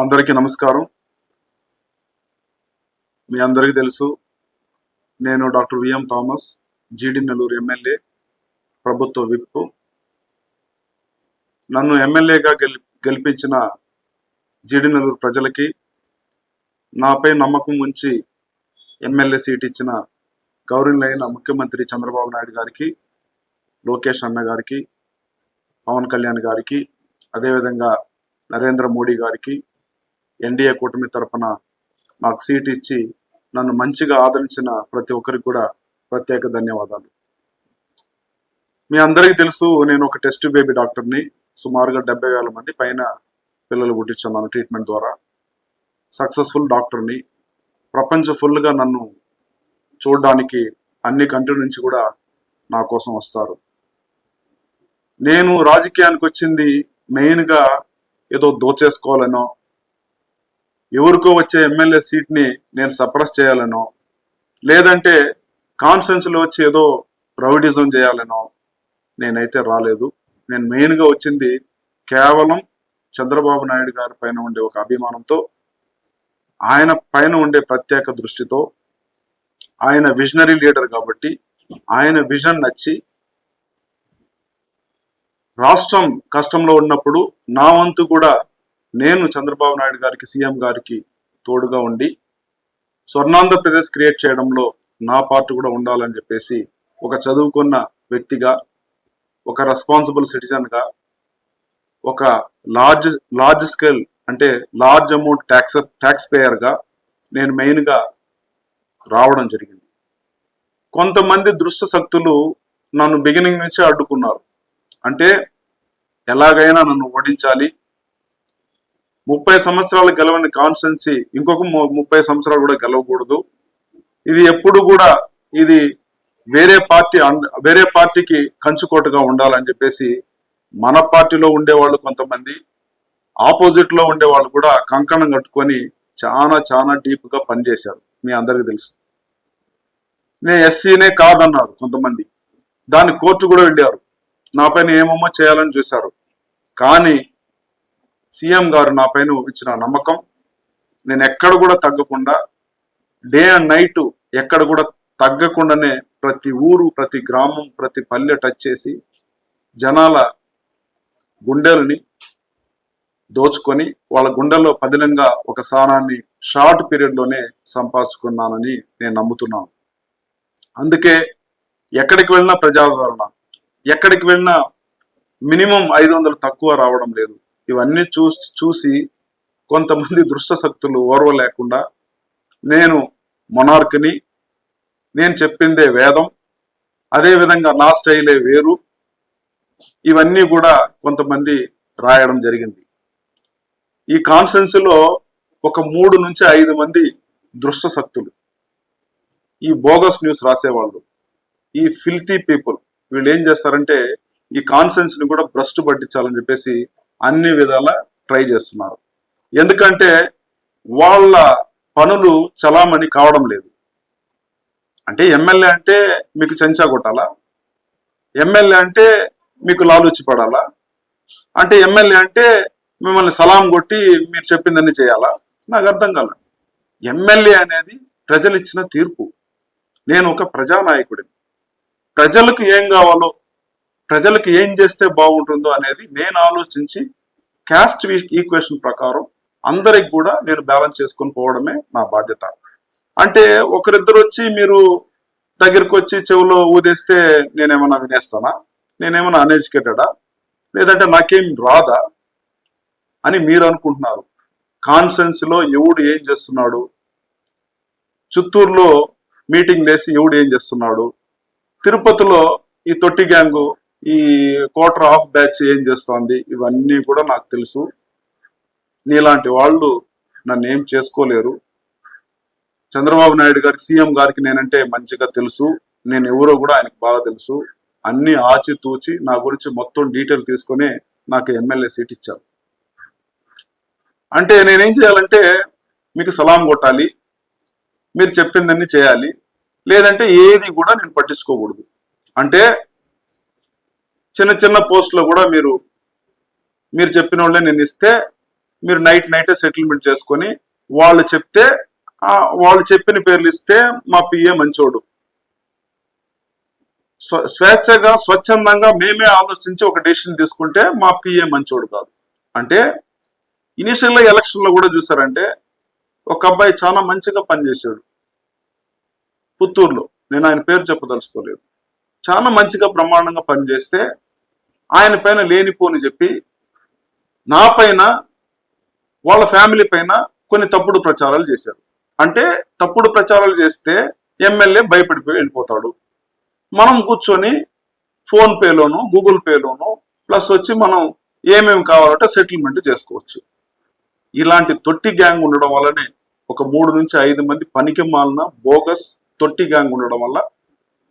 అందరికీ నమస్కారం. మీ అందరికీ తెలుసు, నేను డాక్టర్ విఎం థామస్, జీడి నెల్లూరు ఎమ్మెల్యే, ప్రభుత్వ విప్. నన్ను ఎమ్మెల్యేగా గెలిపించిన జీడి నెల్లూరు ప్రజలకి, నాపై నమ్మకం ఉంచి ఎమ్మెల్యే సీట్ ఇచ్చిన గౌరవనీయులైన ముఖ్యమంత్రి చంద్రబాబు నాయుడు గారికి, లోకేష్ అన్న గారికి, పవన్ కళ్యాణ్ గారికి, అదేవిధంగా నరేంద్ర మోడీ గారికి, ఎన్డీఏ కూటమి తరపున నాకు సీట్ ఇచ్చి నన్ను మంచిగా ఆదరించిన ప్రతి ఒక్కరికి కూడా ప్రత్యేక ధన్యవాదాలు. మీ అందరికీ తెలుసు, నేను ఒక టెస్ట్ బేబీ డాక్టర్ని. సుమారుగా 70,000 మంది పైన పిల్లలు పుట్టించున్నాను ట్రీట్మెంట్ ద్వారా. సక్సెస్ఫుల్ డాక్టర్ని. ప్రపంచ ఫుల్గా నన్ను చూడడానికి అన్ని కంట్రీ నుంచి కూడా నా కోసం వస్తారు. నేను రాజకీయానికి వచ్చింది మెయిన్గా ఏదో దోచేసుకోవాలనో, ఎవరికో వచ్చే ఎమ్మెల్యే సీట్ని నేను సప్రెస్ చేయాలనో, లేదంటే కాన్ఫరెన్స్లో వచ్చి ఏదో రౌడిజం చేయాలనో నేనైతే రాలేదు. నేను మెయిన్గా వచ్చింది కేవలం చంద్రబాబు నాయుడు గారి పైన ఉండే ఒక అభిమానంతో, ఆయన పైన ఉండే ప్రత్యేక దృష్టితో, ఆయన విజనరీ లీడర్ కాబట్టి ఆయన విజన్ నచ్చి, రాష్ట్రం కష్టంలో ఉన్నప్పుడు నా వంతు కూడా నేను చంద్రబాబు నాయుడు గారికి, సీఎం గారికి తోడుగా ఉండి స్వర్ణాంధ్రప్రదేశ్ క్రియేట్ చేయడంలో నా పార్ట్ కూడా ఉండాలని చెప్పేసి, ఒక చదువుకున్న వ్యక్తిగా, ఒక రెస్పాన్సిబుల్ సిటిజన్గా, ఒక లార్జ్ స్కేల్ అంటే లార్జ్ అమౌంట్ ట్యాక్స్ పేయర్గా నేను మెయిన్గా రావడం జరిగింది. కొంతమంది దుష్ట శక్తులు నన్ను బిగినింగ్ నుంచే అడ్డుకున్నారు. అంటే ఎలాగైనా నన్ను ఓడించాలి, 30 సంవత్సరాలు గెలవని కాన్స్టెన్సీ ఇంకొక 30 సంవత్సరాలు కూడా గెలవకూడదు, ఇది ఎప్పుడు కూడా ఇది వేరే పార్టీకి కంచుకోటగా ఉండాలని చెప్పేసి మన పార్టీలో ఉండేవాళ్ళు కొంతమంది, ఆపోజిట్ లో ఉండేవాళ్ళు కూడా కంకణం కట్టుకొని చాలా డీప్ గా పనిచేశారు. మీ అందరికీ తెలుసు. నేను ఎస్సీనే కాదన్నారు కొంతమంది, దాన్ని కోర్టు కూడా వెళ్ళారు, నా పైన ఏమేమో చేయాలని చూశారు. కానీ సీఎం గారు నా పైన ఇచ్చిన నమ్మకం, నేను ఎక్కడ కూడా తగ్గకుండా, డే అండ్ నైట్ ఎక్కడ కూడా తగ్గకుండానే ప్రతి ఊరు, ప్రతి గ్రామం, ప్రతి పల్లె టచ్ చేసి జనాల గుండెల్ని దోచుకొని వాళ్ళ గుండెల్లో పదిలంగా ఒక స్థానాన్ని షార్ట్ పీరియడ్లోనే సంపాదించుకున్నానని నేను నమ్ముతున్నాను. అందుకే ఎక్కడికి వెళ్ళినా ప్రజాదరణ, ఎక్కడికి వెళ్ళినా మినిమం 500 తక్కువ రావడం లేదు. ఇవన్నీ చూసి కొంతమంది దుష్ట శక్తులు ఓర్వలేకుండా, నేను మొనార్క్ని, నేను చెప్పిందే వేదం, అదేవిధంగా నా స్టైలే వేరు, ఇవన్నీ కూడా కొంతమంది రాయడం జరిగింది. ఈ కాన్ఫరెన్స్లో ఒక 3 నుంచి 5 మంది దుష్ట శక్తులు, ఈ బోగస్ న్యూస్ రాసేవాళ్ళు, ఈ ఫిల్తీ పీపుల్, వీళ్ళు ఏం చేస్తారంటే ఈ కాన్ఫరెన్స్ ని కూడా భ్రష్టు పట్టించాలని చెప్పేసి అన్ని విధాల ట్రై చేస్తున్నారు. ఎందుకంటే వాళ్ళ పనులు చలామణి కావడం లేదు. అంటే ఎమ్మెల్యే అంటే మీకు చెంచా కొట్టాలా? ఎమ్మెల్యే అంటే మీకు లాలూచి పడాలా? అంటే ఎమ్మెల్యే అంటే మిమ్మల్ని సలాం కొట్టి మీరు చెప్పిందని చేయాలా? నాకు అర్థం కాల. ఎమ్మెల్యే అనేది ప్రజలు ఇచ్చిన తీర్పు. నేను ఒక ప్రజానాయకుడిని. ప్రజలకు ఏం కావాలో, ప్రజలకు ఏం చేస్తే బాగుంటుందో అనేది నేను ఆలోచించి క్యాస్ట్ ఈక్వేషన్ ప్రకారం అందరికి కూడా నేను బ్యాలెన్స్ చేసుకొని పోవడమే నా బాధ్యత. అంటే ఒకరిద్దరు వచ్చి మీరు దగ్గరికి వచ్చి చెవిలో ఊదేస్తే నేనేమన్నా వినేస్తానా? నేనేమన్నా అన్ఎడ్యుకేటెడా? లేదంటే నాకేం రాదా అని మీరు అనుకుంటున్నారు. కాన్ఫరెన్స్లో ఎవడు ఏం చేస్తున్నాడు, చిత్తూరులో మీటింగ్ వేసి ఎవడు ఏం చేస్తున్నాడు, తిరుపతిలో ఈ తొట్టి గ్యాంగు, ఈ క్వార్టర్ హాఫ్ బ్యాచ్ ఏం చేస్తోంది, ఇవన్నీ కూడా నాకు తెలుసు. నీలాంటి వాళ్ళు నన్ను ఏం చేసుకోలేరు. చంద్రబాబు నాయుడు గారికి, సీఎం గారికి నేనంటే మంచిగా తెలుసు, నేను ఎవరో కూడా ఆయనకు బాగా తెలుసు. అన్ని ఆచితూచి నా గురించి మొత్తం డీటెయిల్ తీసుకొని నాకు ఎమ్మెల్యే సీట్ ఇచ్చారు. అంటే నేనేం చేయాలంటే మీకు సలాం కొట్టాలి, మీరు చెప్పిందన్నీ చేయాలి, లేదంటే ఏది కూడా నేను పట్టించుకోకూడదు. అంటే చిన్న పోస్టులో కూడా మీరు చెప్పిన వాళ్ళే నేను ఇస్తే మీరు నైటే సెటిల్మెంట్ చేసుకొని వాళ్ళు చెప్తే వాళ్ళు చెప్పిన పేర్లు ఇస్తే మా పిఏ మంచోడు, స్వేచ్ఛగా స్వచ్ఛందంగా మేమే ఆలోచించి ఒక డెసిషన్ తీసుకుంటే మా పిఏ మంచోడు కాదు. అంటే ఇనిషియల్గా ఎలక్షన్లో కూడా చూసారంటే ఒక అబ్బాయి చాలా మంచిగా పనిచేశాడు పుత్తూరులో, నేను ఆయన పేరు చెప్పదలుచుకోలేదు, చాలా మంచిగా బ్రహ్మాండంగా పనిచేస్తే ఆయన పైన లేనిపోని చెప్పి నా పైన వాళ్ళ ఫ్యామిలీ పైన కొన్ని తప్పుడు ప్రచారాలు చేశారు. అంటే తప్పుడు ప్రచారాలు చేస్తే ఎమ్మెల్యే భయపడిపోయి వెళ్ళిపోతాడు. మనం కూర్చొని ఫోన్ పేలోను గూగుల్ పేలోను ప్లస్ వచ్చి మనం ఏమేమి కావాలంటే సెటిల్మెంట్ చేసుకోవచ్చు. ఇలాంటి తొట్టి గ్యాంగ్ ఉండడం వల్లనే ఒక 3 నుంచి 5 మంది పనికి మాలిన బోగస్ తొట్టి గ్యాంగ్ ఉండడం వల్ల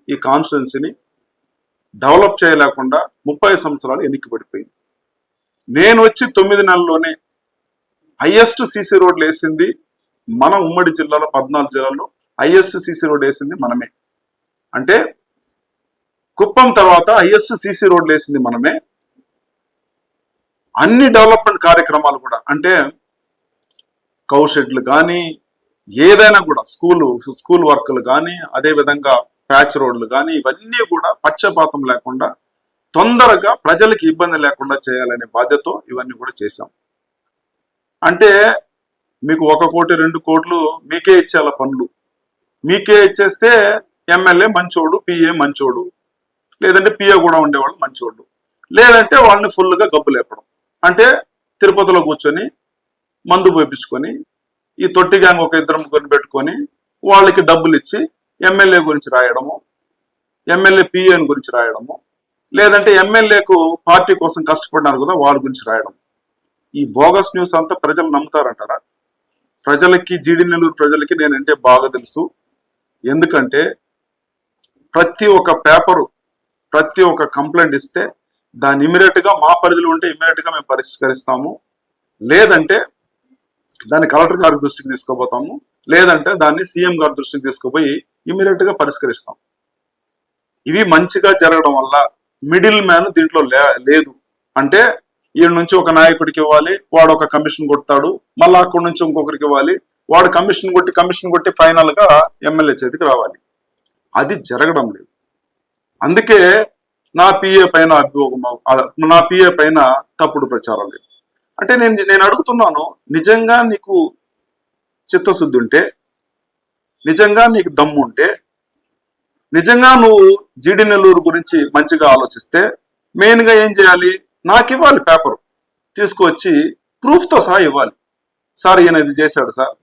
ఈ కాన్స్టిట్యున్సీని డెవలప్ చేయలేకుండా 30 సంవత్సరాలు ఎన్నిక పడిపోయింది. నేను వచ్చి 9 నెలల్లోనే హైయెస్ట్ సీసీ రోడ్లు వేసింది మన ఉమ్మడి జిల్లాలో 14 జిల్లాల్లో హైయెస్ట్ సీసీ రోడ్ వేసింది మనమే. అంటే కుప్పం తర్వాత హైయెస్ట్ సీసీ రోడ్లు వేసింది మనమే. అన్ని డెవలప్మెంట్ కార్యక్రమాలు కూడా అంటే కౌషెడ్లు కానీ ఏదైనా కూడా స్కూల్ వర్క్లు కానీ అదేవిధంగా ప్యాచ్ రోడ్లు కానీ ఇవన్నీ కూడా పక్షపాతం లేకుండా తొందరగా ప్రజలకి ఇబ్బంది లేకుండా చేయాలనే బాధ్యత ఇవన్నీ కూడా చేశాం. అంటే మీకు 1 కోటి 2 కోట్లు మీకే ఇచ్చేయాల పనులు, మీకే ఇచ్చేస్తే ఎమ్మెల్యే మంచోడు, పిఏ మంచోడు, లేదంటే పిఏ కూడా ఉండేవాళ్ళు మంచోడు, లేదంటే వాళ్ళని ఫుల్గా గబ్బు లేపడం. అంటే తిరుపతిలో కూర్చొని మందు పోయించుకొని ఈ తొట్టి గ్యాంగ్ ఒక 2 ముగ్గురిని పెట్టుకొని వాళ్ళకి డబ్బులు ఇచ్చి ఎమ్మెల్యే గురించి రాయడము, ఎమ్మెల్యే పిఏని గురించి రాయడము, లేదంటే ఎమ్మెల్యేకు పార్టీ కోసం కష్టపడినారు కదా వాళ్ళ గురించి రాయడం. ఈ బోగస్ న్యూస్ అంతా ప్రజలు నమ్ముతారంటారా? ప్రజలకి, జీడి నెల్లూరు ప్రజలకి నేనంటే బాగా తెలుసు. ఎందుకంటే ప్రతి ఒక్క పేపరు, ప్రతి ఒక్క కంప్లైంట్ ఇస్తే దాన్ని ఇమీడియట్గా మా పరిధిలో ఉంటే ఇమీడియట్గా మేము పరిష్కరిస్తాము, లేదంటే దాన్ని కలెక్టర్ గారి దృష్టికి తీసుకోపోతాము, లేదంటే దాన్ని సీఎం గారి దృష్టికి తీసుకుపోయి ఇమీడియట్గా పరిష్కరిస్తాం. ఇవి మంచిగా జరగడం వల్ల మిడిల్ మ్యాన్ దీంట్లో లేదు. అంటే ఈయన నుంచి ఒక నాయకుడికి ఇవ్వాలి, వాడు ఒక కమిషన్ కొడతాడు, మళ్ళీ అక్కడి నుంచి ఇంకొకరికి ఇవ్వాలి, వాడు కమిషన్ కొట్టి ఫైనల్ గా ఎమ్మెల్యే చేతికి రావాలి. అది జరగడం లేదు. అందుకే నా పిఏ పైన తప్పుడు ప్రచారం లేదు. అంటే నేను అడుగుతున్నాను, నిజంగా నీకు చిత్తశుద్ధి ఉంటే, నిజంగా నీకు దమ్ము ఉంటే, నిజంగా నువ్వు జీడి నెల్లూరు గురించి మంచిగా ఆలోచిస్తే మెయిన్ గా ఏం చేయాలి? నాకు ఇవ్వాలి, పేపర్ తీసుకొచ్చి ప్రూఫ్తో సహా ఇవ్వాలి. సార్ ఈయన ఇది చేశాడు సార్,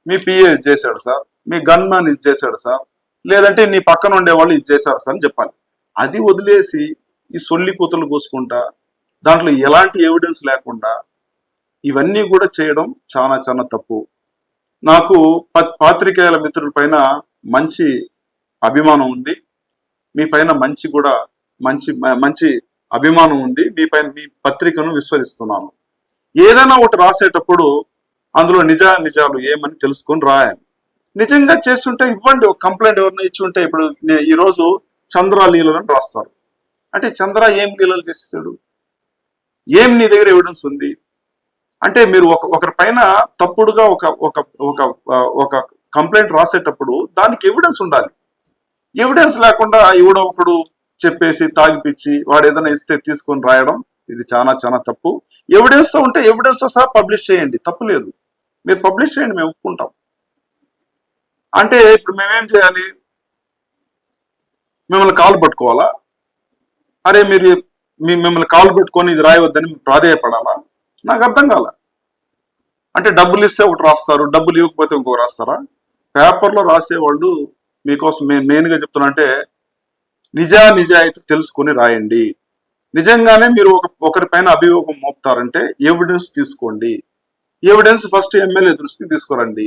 మీ పిఏ ఇది చేశాడు సార్, మీ గన్ మ్యాన్ ఇది చేశాడు సార్, లేదంటే నీ పక్కన ఉండేవాళ్ళు ఇది చేశారు సార్ అని చెప్పాలి. అది వదిలేసి ఈ సొల్లి కూతలు కూసుకుంటా దాంట్లో ఎలాంటి ఎవిడెన్స్ లేకుండా ఇవన్నీ కూడా చేయడం చాలా చాలా తప్పు. నాకు పాత్రికేయుల మిత్రుల పైన మంచి అభిమానం ఉంది, మీ పైన మంచి అభిమానం ఉంది, మీ పత్రికను విశ్వసిస్తున్నాను. ఏదైనా ఒకటి రాసేటప్పుడు అందులో నిజాలు ఏమని తెలుసుకొని రాయాలి. నిజంగా చేస్తుంటే ఇవ్వండి, ఒక కంప్లైంట్ ఎవరైనా ఇచ్చి ఉంటే. ఇప్పుడు ఈరోజు చంద్ర లీలలను రాస్తారు, అంటే చంద్ర ఏం లీలలు చేసేసాడు, ఏం నీ దగ్గర ఎవిడెన్స్ ఉంది అంటే? మీరు ఒకరి పైన తప్పుడుగా ఒక కంప్లైంట్ రాసేటప్పుడు దానికి ఎవిడెన్స్ ఉండాలి. ఎవిడెన్స్ లేకుండా ఎవడో ఒకడు చెప్పేసి తాగిపిచ్చి వాడు ఏదైనా ఇస్తే తీసుకొని రాయడం ఇది చాలా చాలా తప్పు. ఎవిడెన్స్ తో ఉంటే ఎవిడెన్స్ తో సహా పబ్లిష్ చేయండి, తప్పు లేదు. మీరు పబ్లిష్ చేయండి, మేము ఒప్పుకుంటాం. అంటే ఇప్పుడు మేమేం చేయాలి? మిమ్మల్ని కాలు పట్టుకోవాలా? అరే మిమ్మల్ని కాలు పట్టుకొని ఇది రాయవద్దని ప్రాధేయపడాలా? నాకు అర్థం కాల. అంటే డబ్బులు ఇస్తే ఒకటి రాస్తారు, డబ్బులు ఇవ్వకపోతే ఇంకొక రాస్తారా? పేపర్లో రాసేవాళ్ళు మీకోసం మెయిన్గా చెప్తున్నా అంటే నిజాయితీ తెలుసుకొని రాయండి. నిజంగానే మీరు ఒకరిపైన అభియోగం మోపుతారంటే ఎవిడెన్స్ తీసుకోండి. ఎవిడెన్స్ ఫస్ట్ ఎమ్మెల్యే దృష్టికి తీసుకురండి.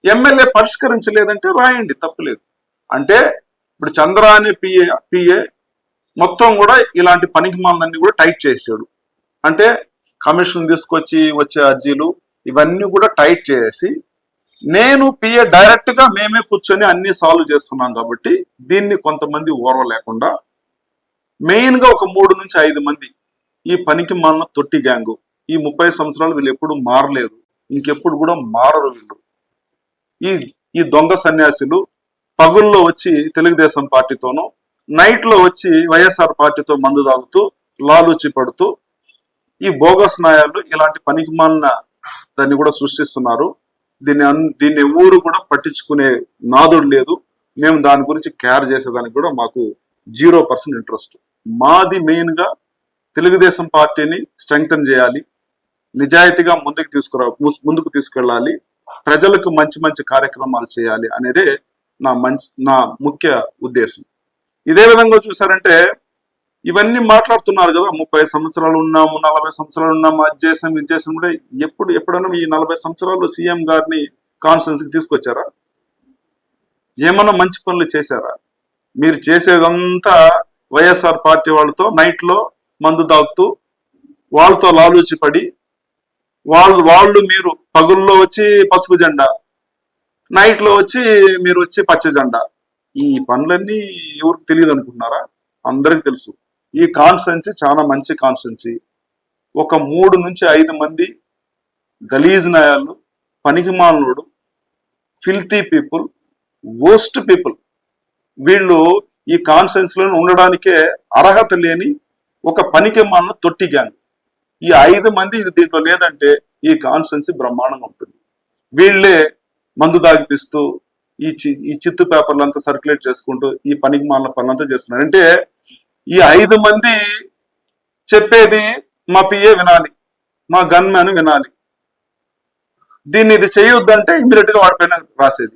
ఎమ్మెల్యే పరిష్కరించలేదంటే రాయండి, తప్పులేదు. అంటే ఇప్పుడు చంద్ర అనే పిఏ మొత్తం కూడా ఇలాంటి పనికి మాలన్నీ కూడా టైట్ చేసాడు. అంటే కమిషన్ తీసుకొచ్చి వచ్చే అర్జీలు ఇవన్నీ కూడా టైట్ చేసి నేను పిఏ డైరెక్ట్ గా మేమే కూర్చొని అన్ని సాల్వ్ చేస్తున్నాం. కాబట్టి దీన్ని కొంతమంది ఓర్వ లేకుండా మెయిన్ గా ఒక 3 నుంచి 5 మంది ఈ పనికి మాలిన తొట్టి గ్యాంగు ఈ 30 సంవత్సరాలు వీళ్ళు ఎప్పుడు మారలేదు, ఇంకెప్పుడు కూడా మారరు వీళ్ళు. ఈ ఈ దొంగ సన్యాసులు పగుల్లో వచ్చి తెలుగుదేశం పార్టీతోనూ, నైట్ లో వచ్చి వైఎస్ఆర్ పార్టీతో మందు తాగుతూ లాలూచి పడుతూ ఈ బోగస్ నాయాలు ఇలాంటి పనికిమాలిన దాన్ని కూడా సృష్టిస్తున్నారు. దీన్ని ఎవరు కూడా పట్టించుకునే నాదుడు లేదు. మేము దాని గురించి కేర్ చేసేదానికి కూడా మాకు 0% ఇంట్రెస్ట్. మాది మెయిన్ గా తెలుగుదేశం పార్టీని స్ట్రెంగ్తన్ చేయాలి, నిజాయితీగా ముందుకు తీసుకెళ్ళాలి, ప్రజలకు మంచి మంచి కార్యక్రమాలు చేయాలి అనేదే నా ముఖ్య ఉద్దేశం. ఇదే విధంగా చూసారంటే ఇవన్నీ మాట్లాడుతున్నారు కదా, 30 సంవత్సరాలు ఉన్నాము, 40 సంవత్సరాలు ఉన్నాము, అది చేసాం ఇది చేసాం కూడా. ఎప్పుడైనా ఈ 40 సంవత్సరాలు సీఎం గారిని కాన్ఫరెన్స్ కి తీసుకొచ్చారా? ఏమన్నా మంచి పనులు చేశారా? మీరు చేసేదంతా వైఎస్ఆర్ పార్టీ వాళ్ళతో నైట్ లో మందు తాగుతూ వాళ్ళతో లాలూచి పడి, వాళ్ళు మీరు పగుల్లో వచ్చి పసుపు జెండా, నైట్ లో వచ్చి మీరు వచ్చి పచ్చ జెండా. ఈ పనులన్నీ ఎవరికి తెలియదు అనుకుంటున్నారా? అందరికి తెలుసు. ఈ కాన్స్టిట్యున్సీ చాలా మంచి కాన్స్టిట్యున్సీ. ఒక 3 నుంచి 5 మంది గలీజ్ నాయాలు, పనికిమాలినోడు, ఫిల్తీ పీపుల్, వర్స్ట్ పీపుల్, వీళ్ళు ఈ కాన్స్టిట్యున్సీలో ఉండడానికే అర్హత లేని ఒక పనికిమాలిన తొట్టి గ్యాంగ్. ఈ 5 మంది దీంట్లో లేదంటే ఈ కాన్స్టిట్యున్సీ బ్రహ్మాండంగా ఉంటుంది. వీళ్ళే మందు దాగిపిస్తూ ఈ చిత్తు పేపర్లంతా సర్క్యులేట్ చేసుకుంటూ ఈ పనికిమాలిన పనులంతా చేస్తున్నారు. అంటే ఈ 5 మంది చెప్పేది మా పిఏ వినాలి, మా గన్ మ్యాన్ వినాలి. దీన్ని ఇది చేయొద్దంటే ఇమ్మీడియట్ గా వాడిపైన రాసేది.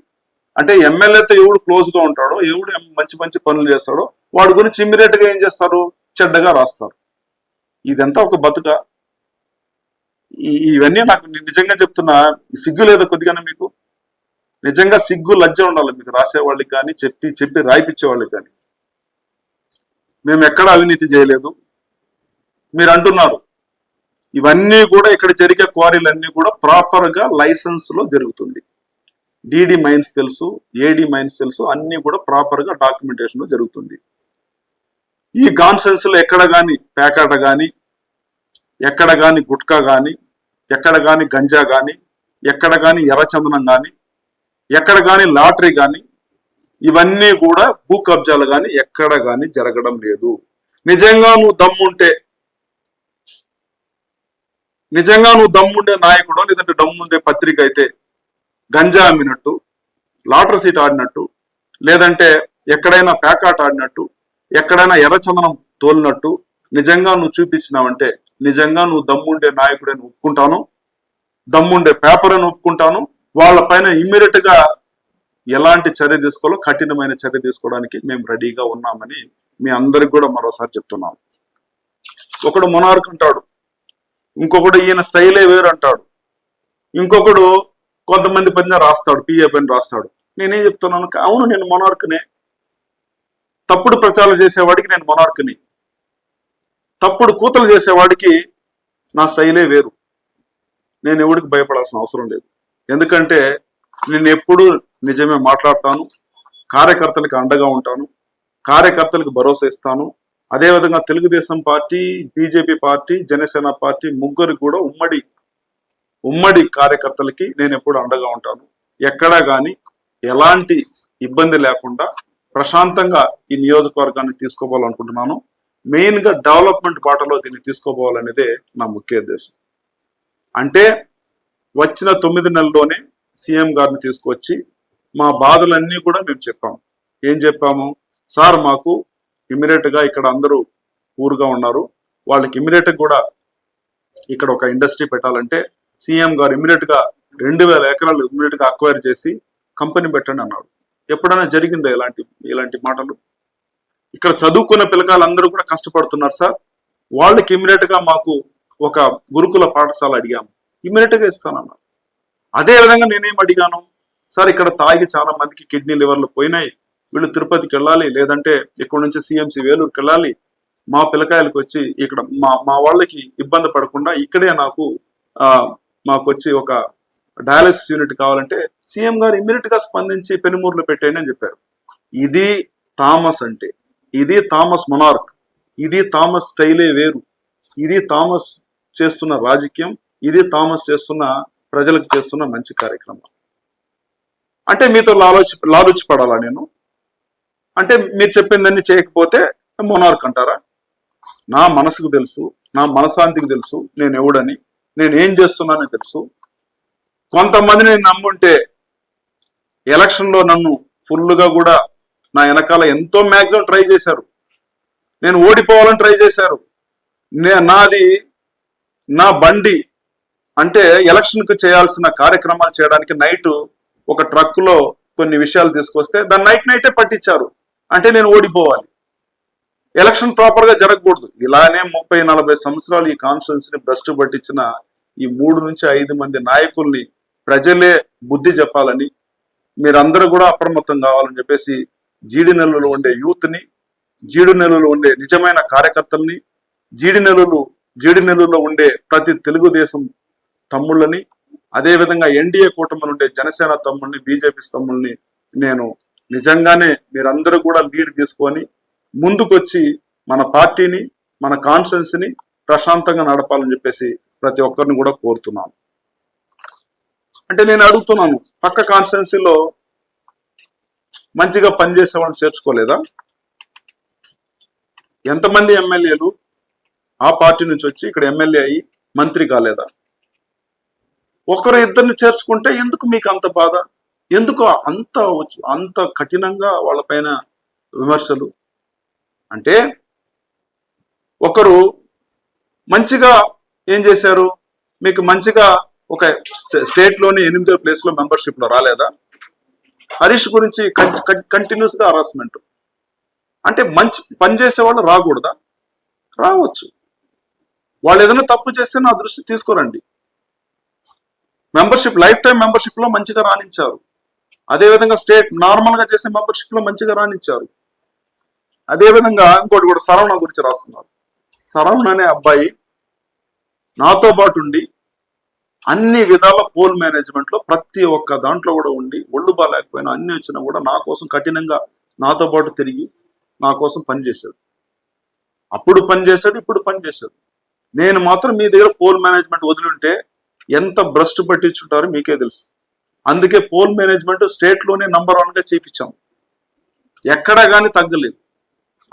అంటే ఎమ్మెల్యేతో ఎవడు క్లోజ్ గా ఉంటాడో, ఎవడు మంచి మంచి పనులు చేస్తాడో వాడి గురించి ఇమ్మీడియట్ గా ఏం చేస్తారు? చెడ్డగా రాస్తారు. ఇదంతా ఒక బతుక. ఇవన్నీ నాకు నిజంగా చెప్తున్నా, సిగ్గు లేదా కొద్దిగానే మీకు? నిజంగా సిగ్గు లజ్జ ఉండాలి మీకు, రాసేవాళ్ళకి కానీ చెప్పి రాయిపించే వాళ్ళకి కానీ. మేము ఎక్కడ అవినీతి చేయలేదు మీరు అంటున్నారు. ఇవన్నీ కూడా ఇక్కడ జరిగే క్వారీలన్నీ కూడా ప్రాపర్ గా లైసెన్స్ లో జరుగుతుంది. డిడి మైన్స్ తెలుసు, ఏడి మైన్స్ తెలుసు, అన్ని కూడా ప్రాపర్ గా డాక్యుమెంటేషన్ లో జరుగుతుంది. ఈ కాన్ఫరెన్స్ లో ఎక్కడ గాని పేకాట గాని, ఎక్కడ గాని గుట్కా గాని, ఎక్కడ గాని గంజా గాని, ఎక్కడ గాని ఎర్రచందనం గాని, ఎక్కడ గాని లాటరీ గాని, ఇవన్నీ కూడా భూ కబ్జాలు గాని ఎక్కడ గాని జరగడం లేదు. నిజంగా నువ్వు దమ్ముండే నాయకుడో లేదంటే దమ్ముండే పత్రిక అయితే గంజా అమ్మినట్టు, లాటరీ సీట్ ఆడినట్టు, లేదంటే ఎక్కడైనా పేకాట ఆడినట్టు, ఎక్కడైనా ఎర్రచందనం తోలినట్టు నిజంగా నువ్వు చూపించినావంటే నిజంగా నువ్వు దమ్ముండే నాయకుడని ఒప్పుకుంటాను, దమ్ముండే పేపర్ అని ఒప్పుకుంటాను. వాళ్ళపైన ఇమ్మీడియట్ గా ఎలాంటి చర్య తీసుకోవాలో కఠినమైన చర్య తీసుకోవడానికి మేము రెడీగా ఉన్నామని మీ అందరికి కూడా మరోసారి చెప్తున్నాం. ఒకడు మొనార్క్ అంటాడు, ఇంకొకడు ఈయన స్టైలే వేరు అంటాడు, ఇంకొకడు కొంతమంది పైన రాస్తాడు, పిఏ పైన రాస్తాడు. నేనేం చెప్తున్నాను? అవును, నేను మొనార్క్నే. తప్పుడు ప్రచారం చేసేవాడికి నేను మొనార్క్ని, తప్పుడు కూతలు చేసేవాడికి నా స్టైలే వేరు. నేను ఎవడికి భయపడాల్సిన అవసరం లేదు. ఎందుకంటే నేను ఎప్పుడు నిజమే మాట్లాడతాను, కార్యకర్తలకు అండగా ఉంటాను, కార్యకర్తలకు భరోసా ఇస్తాను. అదేవిధంగా Telugu Desam party, BJP party, Janasena party ముగ్గురు కూడా ఉమ్మడి కార్యకర్తలకి నేను ఎప్పుడు అండగా ఉంటాను. ఎక్కడా కానీ ఎలాంటి ఇబ్బంది లేకుండా ప్రశాంతంగా ఈ నియోజకవర్గాన్ని తీసుకోవాలనుకుంటున్నాను. మెయిన్ గా డెవలప్మెంట్ బాటలో దీన్ని తీసుకోపోవాలనేదే నా ముఖ్య ఉద్దేశం. అంటే వచ్చిన 9 నెలల్లోనే సీఎం గారిని తీసుకొచ్చి మా బాధలన్నీ కూడా మేము చెప్పాము. ఏం చెప్పాము? సార్, మాకు ఇమ్మీడియట్ గా ఇక్కడ అందరూ ఊరుగా ఉన్నారు, వాళ్ళకి ఇమ్మీడియట్ కూడా ఇక్కడ ఒక ఇండస్ట్రీ పెట్టాలంటే సీఎం గారు ఇమ్మీడియట్ గా 2000 ఎకరాలు ఇమ్మీడియట్ గా అక్వైర్ చేసి కంపెనీ పెట్టండి అన్నాడు. ఎప్పుడైనా జరిగిందా ఇలాంటి మాటలు? ఇక్కడ చదువుకున్న పిల్లకాయలందరూ కూడా కష్టపడుతున్నారు సార్, వాళ్ళకి ఇమ్మీడియట్ గా మాకు ఒక గురుకుల పాఠశాల అడిగాము, ఇమ్మీడియట్ గా ఇస్తానన్నారు. అదే విధంగా నేనేం అడిగాను? సార్, ఇక్కడ తాగి చాలా మందికి కిడ్నీ లివర్లు పోయినాయి, వీళ్ళు తిరుపతికి వెళ్ళాలి, లేదంటే ఇక్కడ నుంచి సిఎంసి వేలూరుకి వెళ్ళాలి, మా పిల్లకాయలకు వచ్చి ఇక్కడ మా వాళ్ళకి ఇబ్బంది పడకుండా ఇక్కడే మాకు వచ్చి ఒక డయాలసిస్ యూనిట్ కావాలంటే సీఎం గారు ఇమ్మీడియట్ గా స్పందించి పెనుమూరులో పెట్టేయండి అని చెప్పారు. ఇది థామస్ అంటే, ఇది థామస్ మొనార్క్, ఇది థామస్ స్టైలే వేరు, ఇది థామస్ చేస్తున్న రాజకీయం, ఇది థామస్ చేస్తున్న ప్రజలకు చేస్తున్న మంచి కార్యక్రమం. అంటే మీతో లాలుచి పడాలా నేను? అంటే మీరు చెప్పిందన్నీ చేయకపోతే మొనార్క్ అంటారా? నా మనసుకు తెలుసు, నా మనశాంతికి తెలుసు నేను ఎవడని, నేను ఏం చేస్తున్నానని తెలుసు. కొంతమంది నేను నమ్ముంటే ఎలక్షన్లో నన్ను ఫుల్గా కూడా నా వెనకాల ఎంతో మ్యాక్సిమం ట్రై చేశారు, నేను ఓడిపోవాలని ట్రై చేశారు. నాది నా బండి అంటే ఎలక్షన్కి చేయాల్సిన కార్యక్రమాలు చేయడానికి నైట్ ఒక ట్రక్కులో కొన్ని విషయాలు తీసుకొస్తే దాన్ని నైటే పట్టించారు. అంటే నేను ఓడిపోవాలి, ఎలక్షన్ ప్రాపర్ గా జరగకూడదు. ఇలానే 30-40 సంవత్సరాలు ఈ కాన్స్టిట్యున్సీని భ్రష్టు పట్టించిన ఈ 3 నుంచి 5 మంది నాయకుల్ని ప్రజలే బుద్ధి చెప్పాలని, మీరందరూ కూడా అప్రమత్తం కావాలని చెప్పేసి జీడినెల్లులో ఉండే యూత్ ని, జీడినెల్లులో ఉండే నిజమైన కార్యకర్తల్ని, జీడినెల్లులో ఉండే ప్రతి తెలుగుదేశం తమ్ముళ్ళని, అదేవిధంగా ఎన్డీఏ కూటమిలో ఉండే జనసేన తమ్ముళ్ళని, బీజేపీ తమ్ముళ్ళని నేను నిజంగానే మీరందరూ కూడా లీడ్ తీసుకొని ముందుకొచ్చి మన పార్టీని, మన కాన్స్టిట్యున్సీని ప్రశాంతంగా నడపాలని చెప్పేసి ప్రతి ఒక్కరిని కూడా కోరుతున్నాను. అంటే నేను అడుగుతున్నాను, పక్క కాన్స్టిట్యున్సీలో మంచిగా పనిచేసే వాళ్ళని చేర్చుకోలేదా? ఎంతమంది ఎమ్మెల్యేలు ఆ పార్టీ నుంచి వచ్చి ఇక్కడ ఎమ్మెల్యే అయ్యి మంత్రి కాలేదా? ఒకరు ఇద్దరిని చేర్చుకుంటే ఎందుకు మీకు అంత బాధ? ఎందుకు అంత కఠినంగా వాళ్ళపైన విమర్శలు? అంటే ఒకరు మంచిగా ఏం చేశారు, మీకు మంచిగా ఒక స్టేట్లోని 8వ ప్లేస్లో మెంబర్షిప్లో రాలేదా? హరీష్ గురించి కంటిన్యూస్ గా హరాస్మెంట్. అంటే మంచి పని చేసే వాళ్ళు రాకూడదా? రావచ్చు. వాళ్ళు ఏదైనా తప్పు చేస్తే నా దృష్టి తీసుకురండి. మెంబర్షిప్, లైఫ్ టైం మెంబర్షిప్ లో మంచిగా రాణించారు. అదేవిధంగా స్టేట్ నార్మల్ గా చేసే మెంబర్షిప్ లో మంచిగా రాణించారు. అదేవిధంగా ఇంకోటి కూడా సరవణ గురించి రాస్తున్నారు. సరవణ అనే అబ్బాయి నాతో పాటు ఉండి అన్ని విధాల పోల్ మేనేజ్మెంట్ లో ప్రతి ఒక్క దాంట్లో కూడా ఉండి, ఒళ్ళు బాగాలేకపోయినా అన్ని వచ్చినా కూడా నా కోసం కఠినంగా నాతో పాటు తిరిగి నా కోసం పనిచేశాడు. అప్పుడు పనిచేశాడు, ఇప్పుడు పనిచేశాడు. నేను మాత్రం మీ దగ్గర పోల్ మేనేజ్మెంట్ వదిలింటే ఎంత భ్రష్టు పట్టించుంటారో మీకే తెలుసు. అందుకే పోల్ మేనేజ్మెంట్ స్టేట్ లోనే నంబర్ 1 గా చేయించాం, ఎక్కడా కానీ తగ్గలేదు.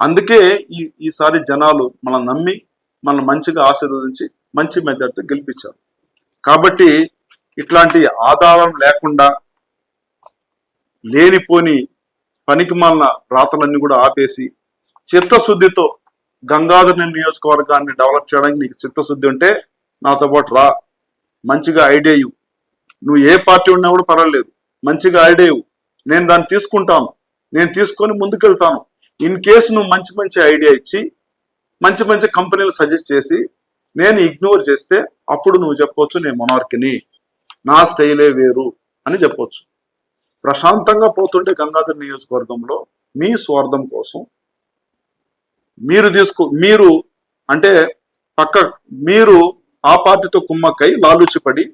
అందుకే ఈసారి జనాలు మనం నమ్మి మనం మంచిగా ఆశీర్వదించి మంచి మెజార్టీతో గెలిపించారు. కాబట్టి ఇట్లాంటి ఆధారం లేకుండా లేనిపోని పనికిమాలిన రాతలన్నీ కూడా ఆపేసి చిత్తశుద్ధితో గంగాధర్ నియోజకవర్గాన్ని డెవలప్ చేయడానికి నీకు చిత్తశుద్ధి ఉంటే నాతో పాటు రా, మంచిగా ఐడియా ఇవ్వు. నువ్వు ఏ పార్టీ ఉన్నా కూడా పర్వాలేదు, మంచిగా ఐడియా ఇవ్వు, నేను దాన్ని తీసుకుంటాను, నేను తీసుకొని ముందుకెళ్తాను. ఇన్ కేసు నువ్వు మంచి మంచి ఐడియా ఇచ్చి మంచి మంచి కంపెనీలు సజెస్ట్ చేసి నేను ఇగ్నోర్ చేస్తే అప్పుడు నువ్వు చెప్పొచ్చు నేను మొనార్కిని, నా స్టైలే వేరు అని చెప్పొచ్చు. ప్రశాంతంగా పోతుంటే గంగాధర్ నియోజకవర్గంలో మీ స్వార్థం కోసం మీరు అంటే మీరు ఆ పార్టీతో కుమ్మక్కై లాలుచిపడి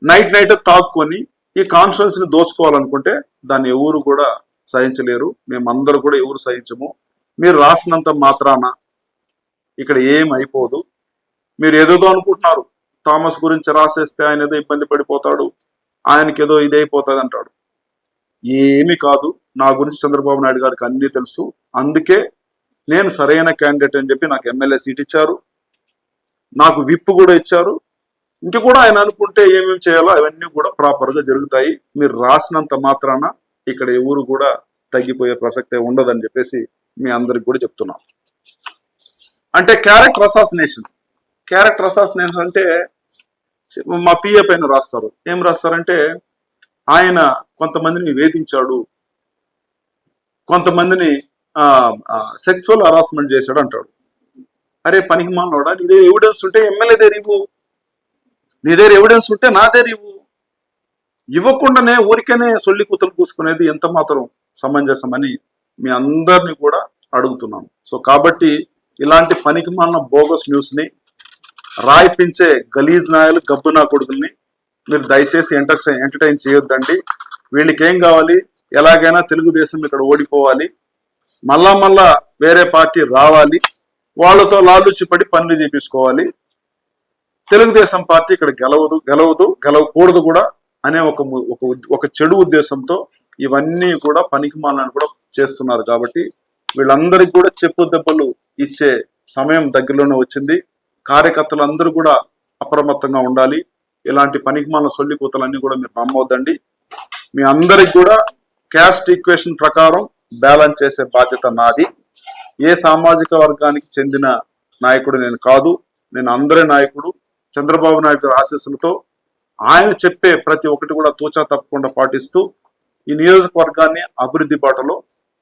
నైట్ తాక్కుని ఈ కాన్ఫరెన్స్ని దోచుకోవాలనుకుంటే దాన్ని ఎవరు కూడా సహించలేరు. మేమందరూ కూడా ఎవరు సహించము. మీరు రాసినంత మాత్రాన ఇక్కడ ఏం అయిపోదు. మీరు ఏదేదో అనుకుంటున్నారు, థామస్ గురించి రాసేస్తే ఆయన ఏదో ఇబ్బంది పడిపోతాడు, ఆయనకి ఏదో ఇదైపోతుంది అంటాడు. ఏమి కాదు, నా గురించి చంద్రబాబు నాయుడు గారికి అన్నీ తెలుసు. అందుకే నేను సరైన క్యాండిడేట్ అని చెప్పి నాకు ఎమ్మెల్యే సీట్ ఇచ్చారు, నాకు విప్ కూడా ఇచ్చారు. ఇంక కూడా ఆయన అనుకుంటే ఏమేమి చేయాలో అవన్నీ కూడా ప్రాపర్ గా జరుగుతాయి. మీరు రాసినంత మాత్రాన ఇక్కడ ఎవరు కూడా తగ్గిపోయే ప్రసక్తే ఉండదని చెప్పేసి మీ అందరికి కూడా చెప్తున్నాం. అంటే క్యారెక్టర్ అసాసినేషన్ అంటే మా పిఏ పైన రాస్తారు. ఏం రాస్తారంటే ఆయన కొంతమందిని వేధించాడు, కొంతమందిని సెక్సువల్ హరాస్మెంట్ చేశాడు అంటాడు. అరే పనికి మానోడా, నీ దగ్గర ఎవిడెన్స్ ఉంటే ఎమ్మెల్యే దగ్గర ఇవ్వు, నీ దగ్గర ఎవిడెన్స్ ఉంటే నా దగ్గర ఇవ్వు. ఇవ్వకుండానే ఊరికేనే సొల్లి కూతలు కూసుకునేది ఎంత మాత్రం సమంజసమని మీ అందరినీ కూడా అడుగుతున్నాను. సో కాబట్టి ఇలాంటి పనికి మాలిన బోగస్ న్యూస్ ని రాయిపించే గలీజ్ నాయలు గబ్బు నా కొడుకుల్ని మీరు దయచేసి ఎంటర్టైన్ చేయొద్దండి. వీళ్ళకి ఏం కావాలి, ఎలాగైనా తెలుగుదేశం ఇక్కడ ఓడిపోవాలి, మళ్ళా వేరే పార్టీ రావాలి, వాళ్ళతో లాలుచిపడి పనులు చేపించుకోవాలి. తెలుగుదేశం పార్టీ ఇక్కడ గెలవకూడదు కూడా అనే ఒక చెడు ఉద్దేశంతో ఇవన్నీ కూడా పనికిమాలని కూడా చేస్తున్నారు. కాబట్టి వీళ్ళందరికీ కూడా చెప్పు దెబ్బలు ఇచ్చే సమయం దగ్గరలోనే వచ్చింది. కార్యకర్తలందరూ కూడా అప్రమత్తంగా ఉండాలి. ఇలాంటి పనికిమాల సొల్లి కూతలన్నీ కూడా మీరు నమ్మవద్దండి. మీ అందరికి కూడా క్యాస్ట్ ఈక్వేషన్ ప్రకారం బ్యాలెన్స్ చేసే బాధ్యత నాది. ఏ సామాజిక వర్గానికి చెందిన నాయకుడు నేను కాదు. నేను అందరి నాయకుడు. చంద్రబాబు నాయుడు గారి ఆశీస్సులతో ఆయన చెప్పే ప్రతి ఒక్కటి కూడా తూచా తప్పకుండా పాటిస్తూ ఈ నియోజకవర్గాన్ని అభివృద్ధి బాటలో,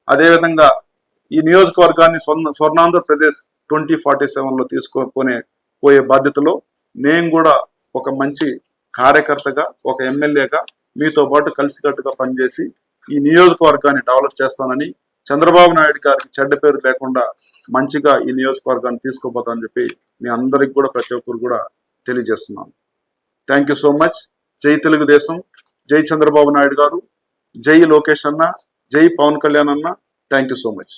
అదేవిధంగా ఈ నియోజకవర్గాన్ని స్వర్ణాంధ్రప్రదేశ్ 2047లో పోయే బాధ్యతలో నేను కూడా ఒక మంచి కార్యకర్తగా, ఒక ఎమ్మెల్యేగా మీతో పాటు కలిసికట్టుగా పనిచేసి ఈ నియోజకవర్గాన్ని డెవలప్ చేస్తానని, చంద్రబాబు నాయుడు గారికి చెడ్డ పేరు లేకుండా మంచిగా ఈ నియోజకవర్గాన్ని తీసుకోపోతానని చెప్పి మీ అందరికి కూడా ప్రతి ఒక్కరు కూడా తెలియజేస్తున్నాను. Thank you so much. జై తెలుగుదేశం, జై చంద్రబాబు నాయుడు గారు, జై లోకేష్ అన్న, జై పవన్ కళ్యాణ్ అన్న. Thank you so much.